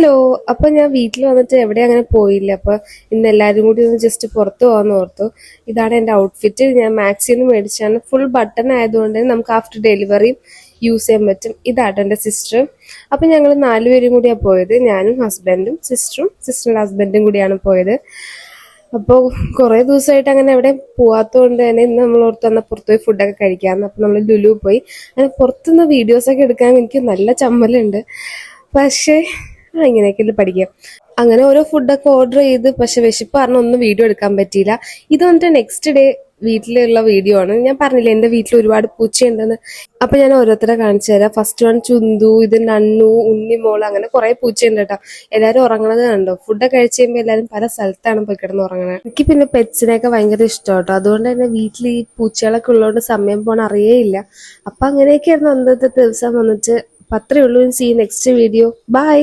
Hello. അപ്പൊ ഞാൻ വീട്ടിൽ വന്നിട്ട് എവിടെ അങ്ങനെ പോയില്ല. അപ്പൊ ഇന്ന് എല്ലാവരും കൂടി ഒന്ന് ജസ്റ്റ് പുറത്തു പോകാന്ന് ഓർത്തു. ഇതാണ് എന്റെ ഔട്ട്ഫിറ്റ്. ഞാൻ മാക്സിന്ന് മേടിച്ചാണ്. ഫുൾ ബട്ടൺ ആയതുകൊണ്ട് നമുക്ക് ആഫ്റ്റർ ഡെലിവറിയും യൂസ് ചെയ്യാൻ പറ്റും. ഇതാട്ടോ എന്റെ സിസ്റ്റർ. അപ്പൊ ഞങ്ങൾ 4 പേരും കൂടിയാണ് പോയത്. ഞാനും ഹസ്ബൻഡും സിസ്റ്ററിന്റെ ഹസ്ബൻഡും കൂടിയാണ് പോയത്. അപ്പോൾ കുറെ ദിവസമായിട്ട് അങ്ങനെ എവിടെ പോവാത്തതുകൊണ്ട് തന്നെ ഇന്ന് നമ്മൾ ഓർത്ത് വന്നാൽ പുറത്തുപോയി ഫുഡൊക്കെ കഴിക്കാമെന്ന്. അപ്പൊ നമ്മൾ ലുലു പോയി. അങ്ങനെ പുറത്തുനിന്ന് വീഡിയോസൊക്കെ എടുക്കാൻ എനിക്ക് നല്ല ചമ്മലുണ്ട്. പക്ഷേ ഇങ്ങനെയൊക്കെ പഠിക്കാം. അങ്ങനെ ഓരോ ഫുഡൊക്കെ ഓർഡർ ചെയ്ത്, പക്ഷെ വിശപ്പ് കാരണം ഒന്നും വീഡിയോ എടുക്കാൻ പറ്റിയില്ല. ഇത് വന്നിട്ട് നെക്സ്റ്റ് ഡേ വീട്ടിലുള്ള വീഡിയോ ആണ്. ഞാൻ പറഞ്ഞില്ലേ എന്റെ വീട്ടിൽ ഒരുപാട് പൂച്ചയുണ്ടെന്ന്. അപ്പൊ ഞാൻ ഓരോരുത്തരെ കാണിച്ചു തരാം. ഫസ്റ്റ് വൺ ചുന്തു, ഇത് നണ്ണു, ഉണ്ണിമോള്, അങ്ങനെ കുറെ പൂച്ചയുണ്ട് കേട്ടോ. എല്ലാരും ഉറങ്ങണത് കണ്ടോ? ഫുഡൊക്കെ കഴിച്ച് കഴിയുമ്പോൾ എല്ലാരും പല സ്ഥലത്താണ് പോയി കിടന്ന് ഉറങ്ങണത്. എനിക്ക് പിന്നെ പെറ്റ്സിനെയൊക്കെ ഭയങ്കര ഇഷ്ടം കേട്ടോ. അതുകൊണ്ട് തന്നെ വീട്ടിൽ ഈ പൂച്ചകളൊക്കെ ഉള്ളതുകൊണ്ട് സമയം പോണ അറിയേയില്ല. അപ്പൊ അങ്ങനെയൊക്കെയായിരുന്നു അന്നത്തെ ദിവസം വന്നിട്ട്. അത്രേ ഉള്ളൂ. See next video. ബൈ.